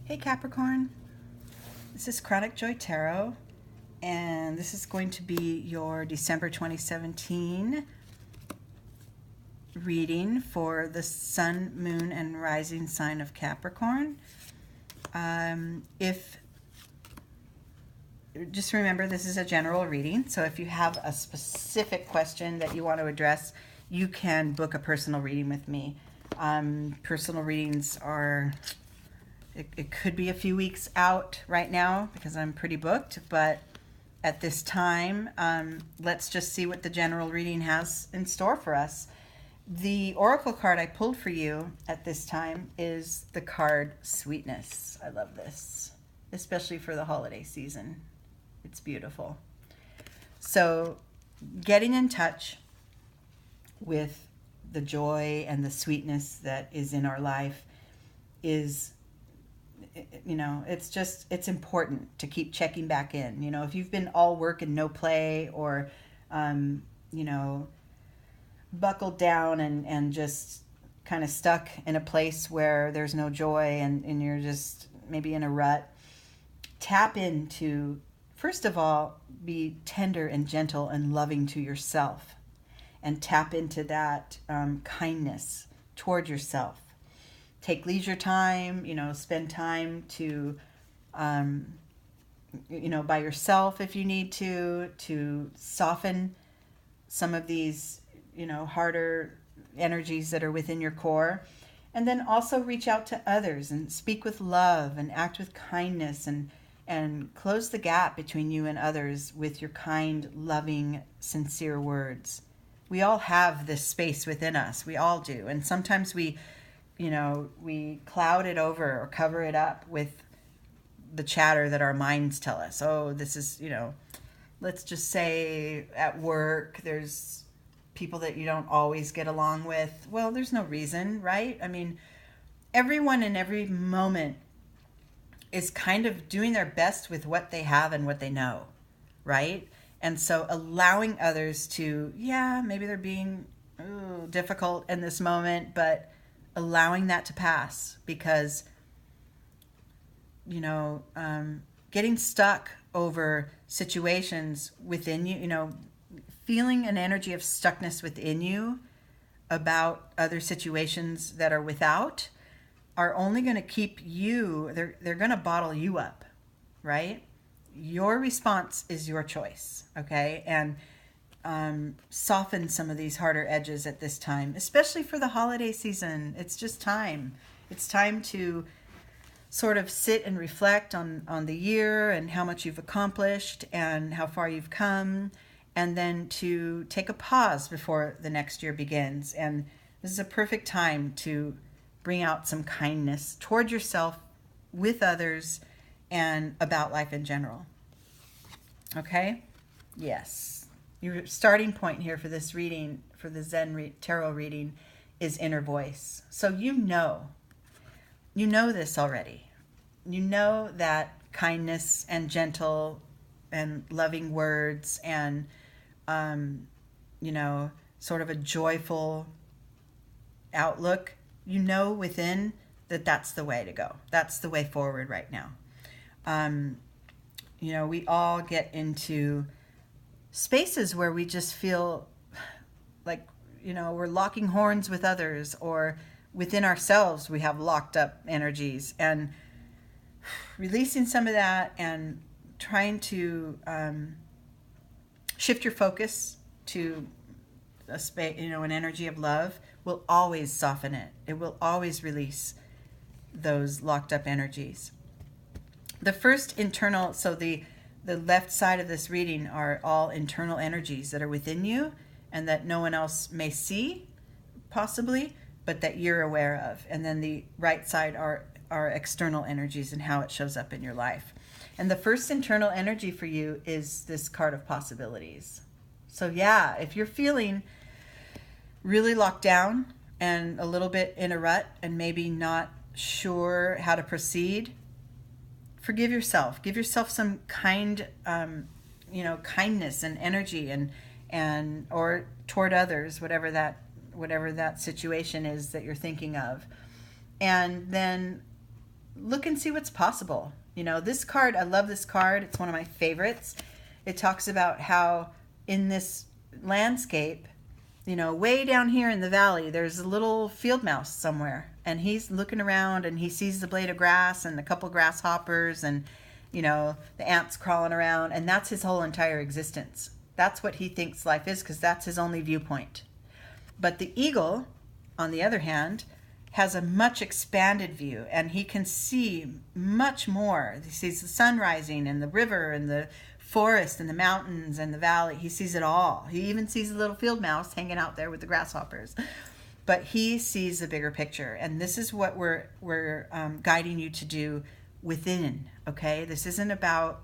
Hey Capricorn, this is Chronic Joy Tarot, and this is going to be your December 2017 reading for the Sun, Moon, and Rising sign of Capricorn. If just remember, this is a general reading, so if you have a specific question that you want to address, you can book a personal reading with me. Personal readings are... It could be a few weeks out right now because I'm pretty booked, but at this time, let's just see what the general reading has in store for us. The oracle card I pulled for you at this time is the card Sweetness. I love this, especially for the holiday season. It's beautiful. So getting in touch with the joy and the sweetness that is in our life is, it's important to keep checking back in. If you've been all work and no play, or, buckled down and just kind of stuck in a place where there's no joy and you're just maybe in a rut, tap into, first of all, be tender and gentle and loving to yourself, and tap into that kindness toward yourself. Take leisure time, spend time to, by yourself if you need to soften some of these, harder energies that are within your core. And then also reach out to others and speak with love and act with kindness, and close the gap between you and others with your kind, loving, sincere words. We all have this space within us. We all do. And sometimes we cloud it over or cover it up with the chatter that our minds tell us. Oh, this is, let's just say at work, there's people that you don't always get along with. Well, there's no reason, right? I mean, everyone in every moment is kind of doing their best with what they have and what they know, right? And so allowing others to, maybe they're being difficult in this moment, but allowing that to pass, because getting stuck over situations within you, feeling an energy of stuckness within you about other situations that are without, are only going to keep you, they're going to bottle you up, right? Your response is your choice, okay? And soften some of these harder edges at this time, especially for the holiday season. It's just time. It's time to sort of sit and reflect on the year and how much you've accomplished and how far you've come, and then to take a pause before the next year begins. And this is a perfect time to bring out some kindness toward yourself, with others, and about life in general. Okay? Yes. Your starting point here for this reading, for the Zen Tarot reading, is inner voice. So you know this already. You know that kindness and gentle and loving words and, sort of a joyful outlook, within that that's the way to go. That's the way forward right now. We all get into spaces where we just feel like, we're locking horns with others, or within ourselves we have locked up energies, and releasing some of that and trying to shift your focus to a space, an energy of love, will always soften it. It will always release those locked up energies. The first internal, so the left side of this reading are all internal energies that are within you and that no one else may see, possibly, but that you're aware of. And then the right side are external energies and how it shows up in your life. And the first internal energy for you is this card of possibilities. So if you're feeling really locked down and a little bit in a rut and maybe not sure how to proceed, forgive yourself. Give yourself some kindness and energy and or toward others, whatever that situation is that you're thinking of. And then look and see what's possible. This card, I love this card. It's one of my favorites. It talks about how in this landscape, way down here in the valley, there's a little field mouse somewhere, and he's looking around and he sees the blade of grass and a couple grasshoppers and, the ants crawling around, and that's his whole entire existence. That's what he thinks life is, because that's his only viewpoint. But the eagle, on the other hand, has a much expanded view, and he can see much more. He sees the sun rising and the river and the forest and the mountains and the valley. He sees it all. He even sees a little field mouse hanging out there with the grasshoppers. But he sees the bigger picture, and this is what we're guiding you to do within. Okay, this isn't about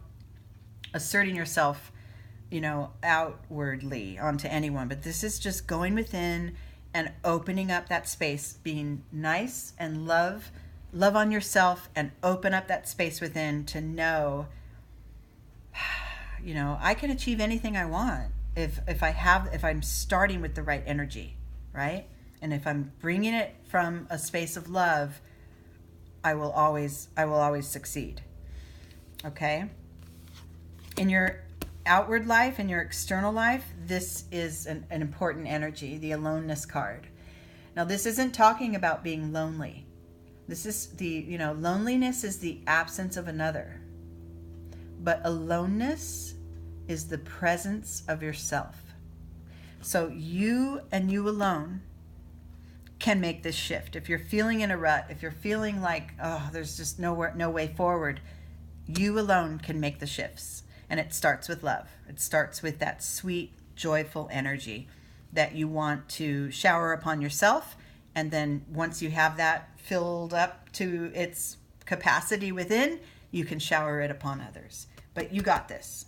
asserting yourself, outwardly onto anyone, but this is just going within and opening up that space, being nice and love on yourself, and open up that space within to know, I can achieve anything I want if I'm starting with the right energy, right? And if I'm bringing it from a space of love, I will always succeed. Okay? In your outward life, in your external life, this is an important energy, the aloneness card. Now, this isn't talking about being lonely. This is loneliness is the absence of another. But aloneness is the presence of yourself. So you and you alone can make this shift. If you're feeling in a rut, if you're feeling like, there's just no way forward, you alone can make the shifts. And it starts with love. It starts with that sweet, joyful energy that you want to shower upon yourself. And then once you have that filled up to its capacity within, you can shower it upon others. But you got this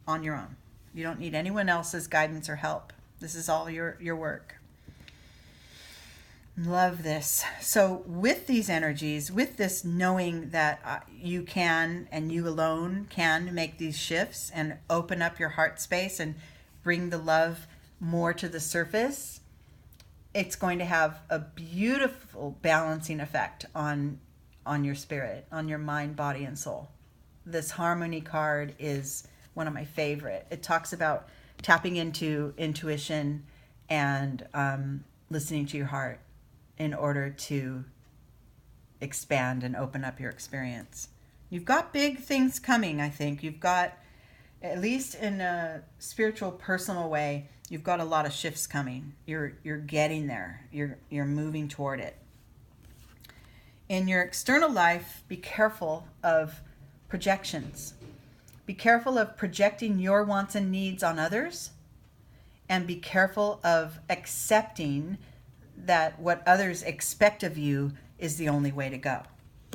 on your own. You don't need anyone else's guidance or help. This is all your work. Love this. So with these energies, with this knowing that you can and you alone can make these shifts and open up your heart space and bring the love more to the surface, it's going to have a beautiful balancing effect on your spirit, on your mind, body, and soul. This harmony card is one of my favorite. It talks about tapping into intuition and listening to your heart in order to expand and open up your experience. You've got big things coming, I think. You've got, at least in a spiritual, personal way, you've got a lot of shifts coming. You're getting there. You're moving toward it. In your external life, be careful of projections. Be careful of projecting your wants and needs on others, and be careful of accepting that what others expect of you is the only way to go.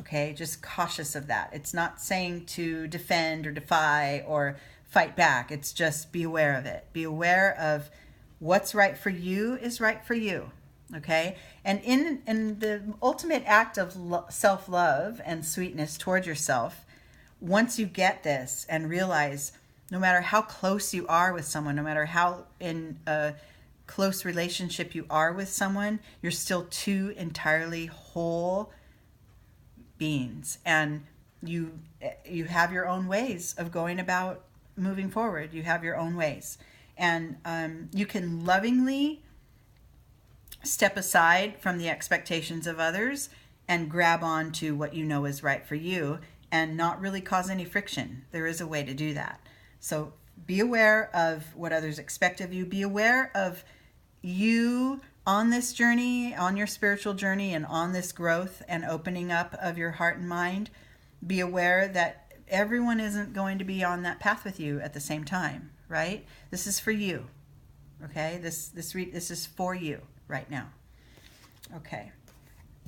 Okay, just cautious of that. It's not saying to defend or defy or fight back. It's just be aware of it. Be aware of what's right for you is right for you. Okay, and in the ultimate act of self-love and sweetness towards yourself, once you get this and realize no matter how close you are with someone, no matter how in a close relationship you are with someone, you're still two entirely whole beings, and you have your own ways of going about moving forward. You have your own ways, and you can lovingly step aside from the expectations of others and grab on to what you know is right for you and not really cause any friction. There is a way to do that. So be aware of what others expect of you. Be aware of you on this journey, on your spiritual journey, and on this growth and opening up of your heart and mind. Be aware that everyone isn't going to be on that path with you at the same time, right? This is for you, okay? This is for you right now. Okay.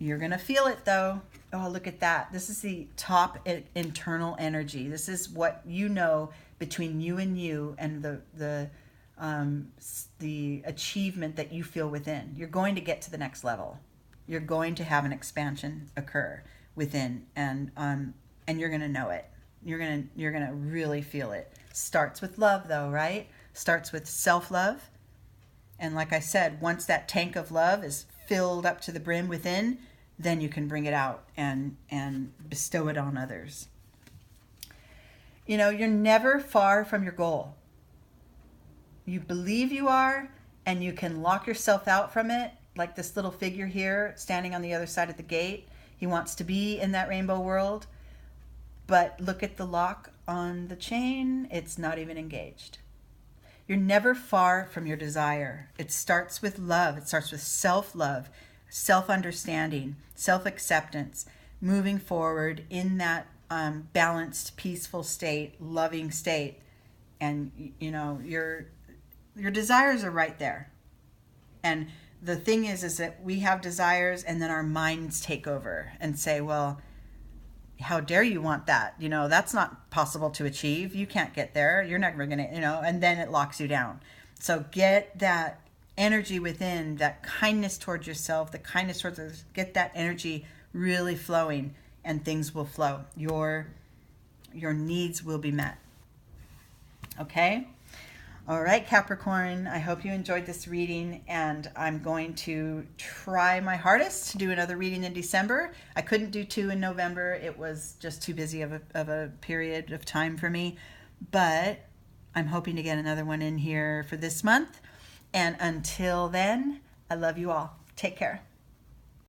You're going to feel it, though. Oh, look at that. This is the top internal energy. This is what you know between you and the achievement that you feel within. You're going to get to the next level. You're going to have an expansion occur within, and you're going to know it. You're going to really feel it. Starts with love, though, right? Starts with self-love. And like I said, once that tank of love is filled up to the brim within, then you can bring it out and bestow it on others. You're never far from your goal. You believe you are, and you can lock yourself out from it, like this little figure here standing on the other side of the gate. He wants to be in that rainbow world, but look at the lock on the chain. It's not even engaged. You're never far from your desire. It starts with love. It starts with self-love, self-understanding, self-acceptance, moving forward in that balanced, peaceful state, loving state. And, your desires are right there. And the thing is that we have desires, and then our minds take over and say, well, how dare you want that? That's not possible to achieve. You can't get there. You're never going to, and then it locks you down. So get that energy within, that kindness towards yourself, the kindness towards others, get that energy really flowing, and things will flow. Your needs will be met. Okay? All right, Capricorn, I hope you enjoyed this reading, and I'm going to try my hardest to do another reading in December. I couldn't do 2 in November. It was just too busy of a period of time for me, but I'm hoping to get another one in here for this month. And until then, I love you all. Take care.